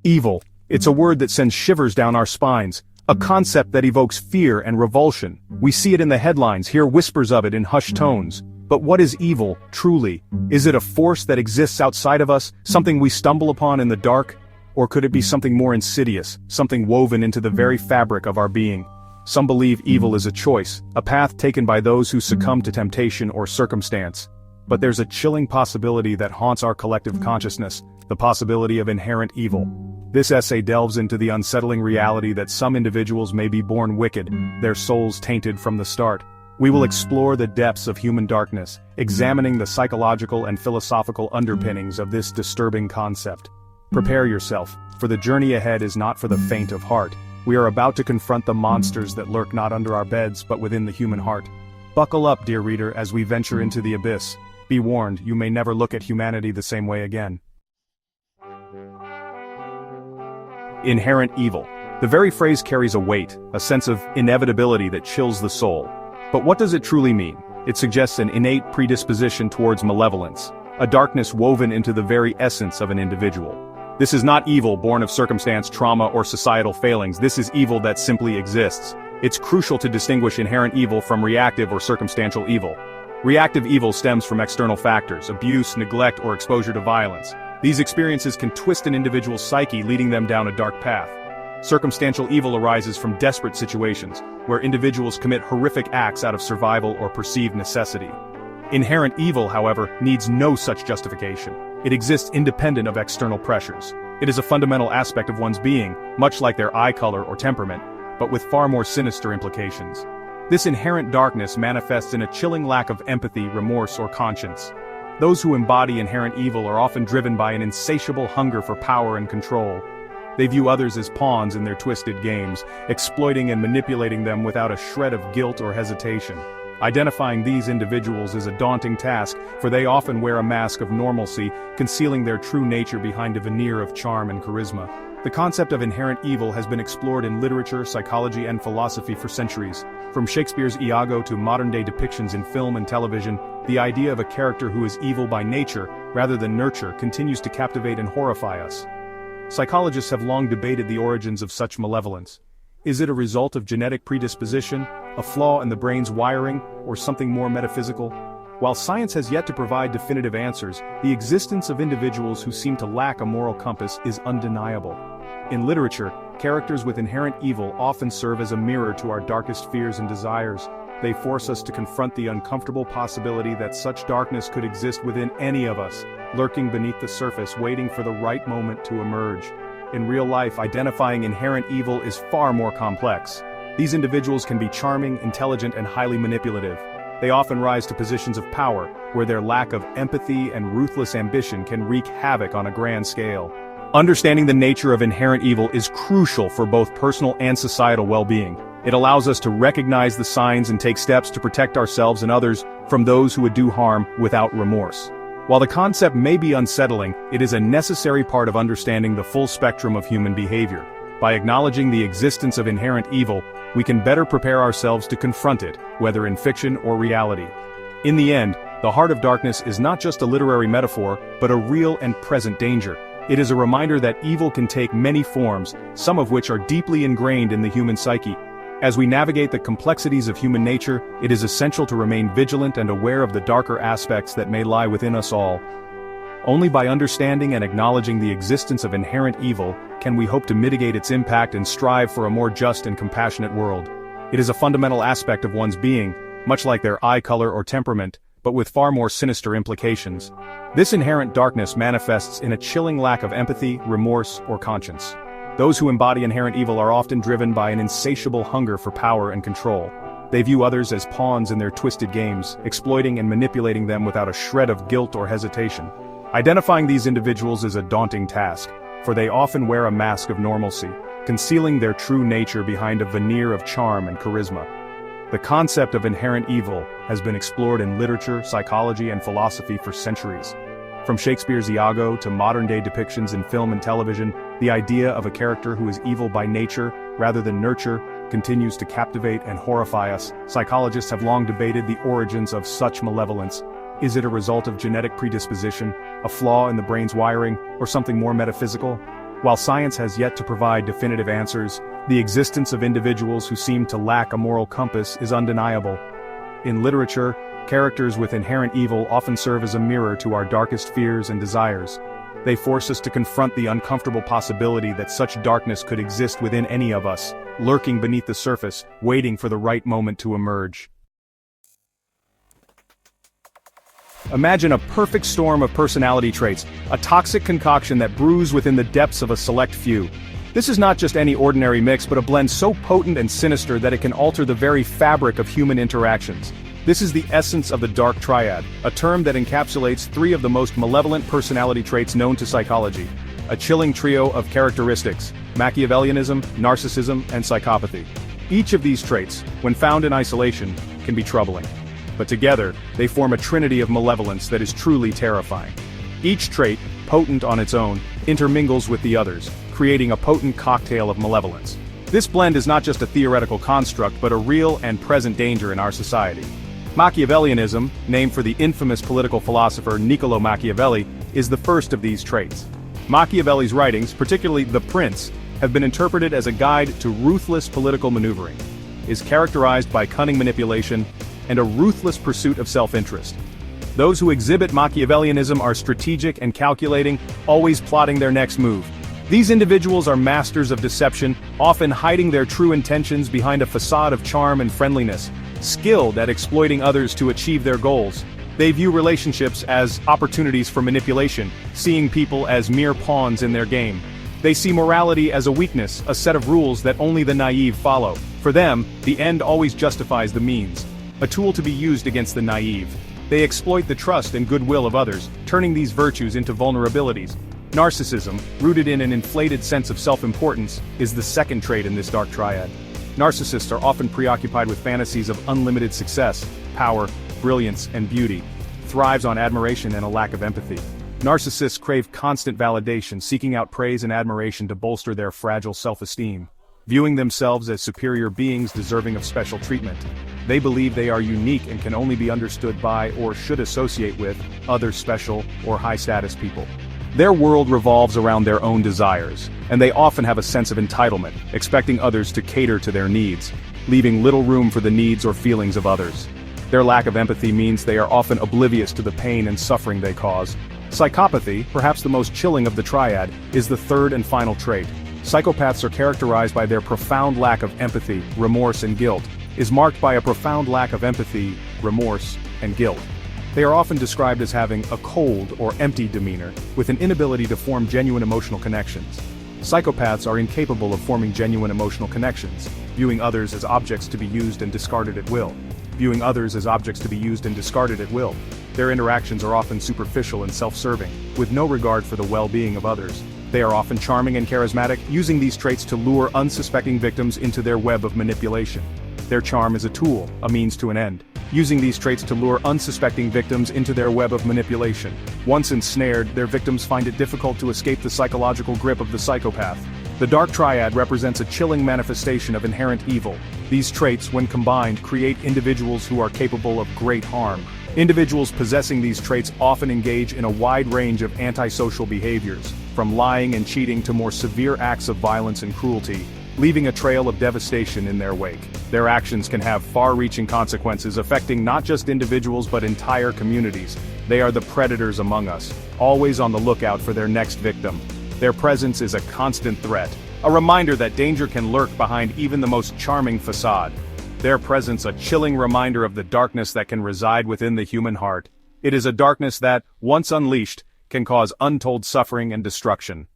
Evil. It's a word that sends shivers down our spines, a concept that evokes fear and revulsion. We see it in the headlines, hear whispers of it in hushed tones. But what is evil, truly? Is it a force that exists outside of us, something we stumble upon in the dark? Or could it be something more insidious, something woven into the very fabric of our being? Some believe evil is a choice, a path taken by those who succumb to temptation or circumstance. But there's a chilling possibility that haunts our collective consciousness, the possibility of inherent evil. This essay delves into the unsettling reality that some individuals may be born wicked, their souls tainted from the start. We will explore the depths of human darkness, examining the psychological and philosophical underpinnings of this disturbing concept. Prepare yourself, for the journey ahead is not for the faint of heart. We are about to confront the monsters that lurk not under our beds but within the human heart. Buckle up, dear reader, as we venture into the abyss. Be warned, you may never look at humanity the same way again. Inherent evil. The very phrase carries a weight, a sense of inevitability that chills the soul. But what does it truly mean? It suggests an innate predisposition towards malevolence, a darkness woven into the very essence of an individual. This is not evil born of circumstance, trauma, or societal failings. This is evil that simply exists. It's crucial to distinguish inherent evil from reactive or circumstantial evil. Reactive evil stems from external factors, abuse, neglect, or exposure to violence. These experiences can twist an individual's psyche, leading them down a dark path. Circumstantial evil arises from desperate situations, where individuals commit horrific acts out of survival or perceived necessity. Inherent evil, however, needs no such justification. It exists independent of external pressures. It is a fundamental aspect of one's being, much like their eye color or temperament, but with far more sinister implications. This inherent darkness manifests in a chilling lack of empathy, remorse, or conscience. Those who embody inherent evil are often driven by an insatiable hunger for power and control. They view others as pawns in their twisted games, exploiting and manipulating them without a shred of guilt or hesitation. Identifying these individuals is a daunting task, for they often wear a mask of normalcy, concealing their true nature behind a veneer of charm and charisma. The concept of inherent evil has been explored in literature, psychology, and philosophy for centuries. From Shakespeare's Iago to modern-day depictions in film and television, the idea of a character who is evil by nature, rather than nurture, continues to captivate and horrify us. Psychologists have long debated the origins of such malevolence. Is it a result of genetic predisposition, a flaw in the brain's wiring, or something more metaphysical? While science has yet to provide definitive answers, the existence of individuals who seem to lack a moral compass is undeniable. In literature, characters with inherent evil often serve as a mirror to our darkest fears and desires. They force us to confront the uncomfortable possibility that such darkness could exist within any of us, lurking beneath the surface, waiting for the right moment to emerge. In real life, identifying inherent evil is far more complex. These individuals can be charming, intelligent, and highly manipulative. They often rise to positions of power, where their lack of empathy and ruthless ambition can wreak havoc on a grand scale. Understanding the nature of inherent evil is crucial for both personal and societal well-being. It allows us to recognize the signs and take steps to protect ourselves and others from those who would do harm without remorse. While the concept may be unsettling, it is a necessary part of understanding the full spectrum of human behavior. By acknowledging the existence of inherent evil, we can better prepare ourselves to confront it, whether in fiction or reality. In the end, the heart of darkness is not just a literary metaphor, but a real and present danger. It is a reminder that evil can take many forms, some of which are deeply ingrained in the human psyche. As we navigate the complexities of human nature, it is essential to remain vigilant and aware of the darker aspects that may lie within us all. Only by understanding and acknowledging the existence of inherent evil can we hope to mitigate its impact and strive for a more just and compassionate world. It is a fundamental aspect of one's being, much like their eye color or temperament, but with far more sinister implications. This inherent darkness manifests in a chilling lack of empathy, remorse, or conscience. Those who embody inherent evil are often driven by an insatiable hunger for power and control. They view others as pawns in their twisted games, exploiting and manipulating them without a shred of guilt or hesitation. Identifying these individuals is a daunting task, for they often wear a mask of normalcy, concealing their true nature behind a veneer of charm and charisma. The concept of inherent evil has been explored in literature, psychology, and philosophy for centuries. From Shakespeare's Iago to modern-day depictions in film and television, the idea of a character who is evil by nature, rather than nurture, continues to captivate and horrify us. Psychologists have long debated the origins of such malevolence. Is it a result of genetic predisposition, a flaw in the brain's wiring, or something more metaphysical? While science has yet to provide definitive answers, the existence of individuals who seem to lack a moral compass is undeniable. In literature, characters with inherent evil often serve as a mirror to our darkest fears and desires. They force us to confront the uncomfortable possibility that such darkness could exist within any of us, lurking beneath the surface, waiting for the right moment to emerge. Imagine a perfect storm of personality traits, a toxic concoction that brews within the depths of a select few. This is not just any ordinary mix, but a blend so potent and sinister that it can alter the very fabric of human interactions. This is the essence of the dark triad, a term that encapsulates three of the most malevolent personality traits known to psychology. A chilling trio of characteristics: Machiavellianism, narcissism, and psychopathy. Each of these traits, when found in isolation, can be troubling. But together, they form a trinity of malevolence that is truly terrifying. Each trait, potent on its own, intermingles with the others, creating a potent cocktail of malevolence. This blend is not just a theoretical construct but a real and present danger in our society. Machiavellianism, named for the infamous political philosopher Niccolo Machiavelli, is the first of these traits. Machiavelli's writings, particularly The Prince, have been interpreted as a guide to ruthless political maneuvering. It is characterized by cunning manipulation and a ruthless pursuit of self-interest. Those who exhibit Machiavellianism are strategic and calculating, always plotting their next move. These individuals are masters of deception, often hiding their true intentions behind a facade of charm and friendliness, skilled at exploiting others to achieve their goals. They view relationships as opportunities for manipulation, seeing people as mere pawns in their game. They see morality as a weakness, a set of rules that only the naive follow. For them, the end always justifies the means, a tool to be used against the naive. They exploit the trust and goodwill of others, turning these virtues into vulnerabilities. Narcissism, rooted in an inflated sense of self-importance, is the second trait in this dark triad. Narcissists are often preoccupied with fantasies of unlimited success, power, brilliance, and beauty, thrives on admiration and a lack of empathy. Narcissists crave constant validation, seeking out praise and admiration to bolster their fragile self-esteem. Viewing themselves as superior beings deserving of special treatment. They believe they are unique and can only be understood by or should associate with other special or high-status people. Their world revolves around their own desires, and they often have a sense of entitlement, expecting others to cater to their needs, leaving little room for the needs or feelings of others. Their lack of empathy means they are often oblivious to the pain and suffering they cause. Psychopathy, perhaps the most chilling of the triad, is the third and final trait. Psychopaths are characterized by their profound lack of empathy, remorse, and guilt. Is marked by a profound lack of empathy, remorse, and guilt. They are often described as having a cold or empty demeanor, with an inability to form genuine emotional connections. Psychopaths are incapable of forming genuine emotional connections, viewing others as objects to be used and discarded at will. Viewing others as objects to be used and discarded at will. Their interactions are often superficial and self-serving, with no regard for the well-being of others. They are often charming and charismatic, using these traits to lure unsuspecting victims into their web of manipulation. Their charm is a tool, a means to an end, using these traits to lure unsuspecting victims into their web of manipulation. Once ensnared, their victims find it difficult to escape the psychological grip of the psychopath. The dark triad represents a chilling manifestation of inherent evil. These traits, when combined, create individuals who are capable of great harm. Individuals possessing these traits often engage in a wide range of antisocial behaviors, from lying and cheating to more severe acts of violence and cruelty, leaving a trail of devastation in their wake. Their actions can have far-reaching consequences affecting not just individuals but entire communities. They are the predators among us, always on the lookout for their next victim. Their presence is a constant threat, a reminder that danger can lurk behind even the most charming facade. Their presence a chilling reminder of the darkness that can reside within the human heart. It is a darkness that, once unleashed, can cause untold suffering and destruction.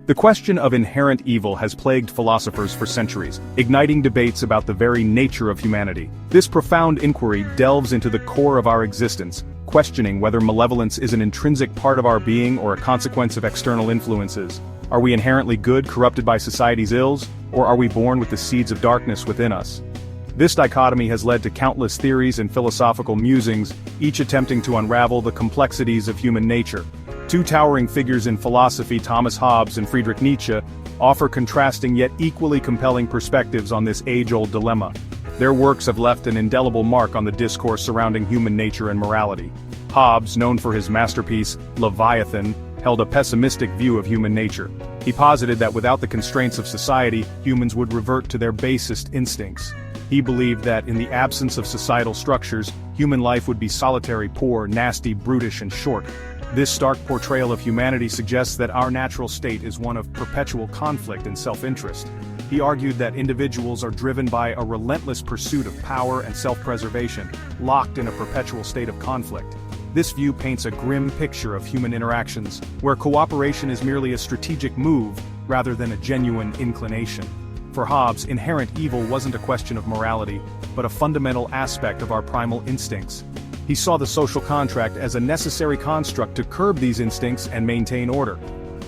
The question of inherent evil has plagued philosophers for centuries, igniting debates about the very nature of humanity. This profound inquiry delves into the core of our existence, questioning whether malevolence is an intrinsic part of our being or a consequence of external influences. Are we inherently good, corrupted by society's ills, or are we born with the seeds of darkness within us? This dichotomy has led to countless theories and philosophical musings, each attempting to unravel the complexities of human nature. Two towering figures in philosophy, Thomas Hobbes and Friedrich Nietzsche, offer contrasting yet equally compelling perspectives on this age-old dilemma. Their works have left an indelible mark on the discourse surrounding human nature and morality. Hobbes, known for his masterpiece, Leviathan, held a pessimistic view of human nature. He posited that without the constraints of society, humans would revert to their basest instincts. He believed that, in the absence of societal structures, human life would be solitary, poor, nasty, brutish, and short. This stark portrayal of humanity suggests that our natural state is one of perpetual conflict and self-interest. He argued that individuals are driven by a relentless pursuit of power and self-preservation, locked in a perpetual state of conflict. This view paints a grim picture of human interactions, where cooperation is merely a strategic move rather than a genuine inclination. For Hobbes, inherent evil wasn't a question of morality, but a fundamental aspect of our primal instincts. He saw the social contract as a necessary construct to curb these instincts and maintain order.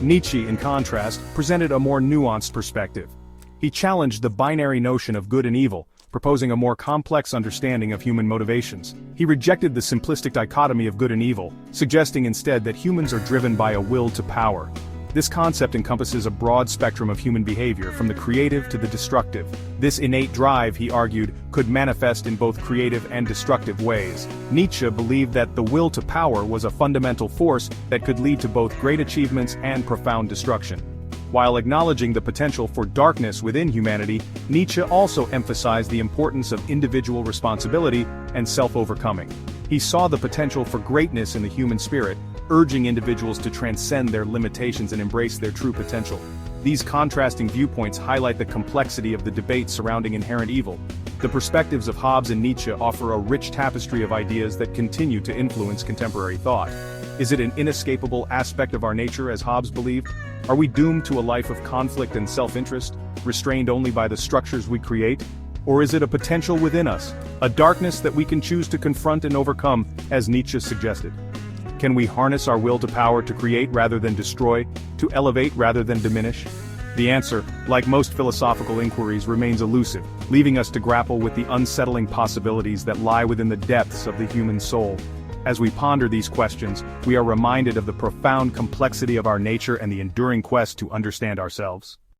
Nietzsche, in contrast, presented a more nuanced perspective. He challenged the binary notion of good and evil, proposing a more complex understanding of human motivations. He rejected the simplistic dichotomy of good and evil, suggesting instead that humans are driven by a will to power. This concept encompasses a broad spectrum of human behavior, from the creative to the destructive. This innate drive, he argued, could manifest in both creative and destructive ways. Nietzsche believed that the will to power was a fundamental force that could lead to both great achievements and profound destruction. While acknowledging the potential for darkness within humanity, Nietzsche also emphasized the importance of individual responsibility and self-overcoming. He saw the potential for greatness in the human spirit, urging individuals to transcend their limitations and embrace their true potential. These contrasting viewpoints highlight the complexity of the debate surrounding inherent evil. The perspectives of Hobbes and Nietzsche offer a rich tapestry of ideas that continue to influence contemporary thought. Is it an inescapable aspect of our nature, as Hobbes believed? Are we doomed to a life of conflict and self-interest, restrained only by the structures we create? Or is it a potential within us, a darkness that we can choose to confront and overcome, as Nietzsche suggested? Can we harness our will to power to create rather than destroy, to elevate rather than diminish? The answer, like most philosophical inquiries, remains elusive, leaving us to grapple with the unsettling possibilities that lie within the depths of the human soul. As we ponder these questions, we are reminded of the profound complexity of our nature and the enduring quest to understand ourselves.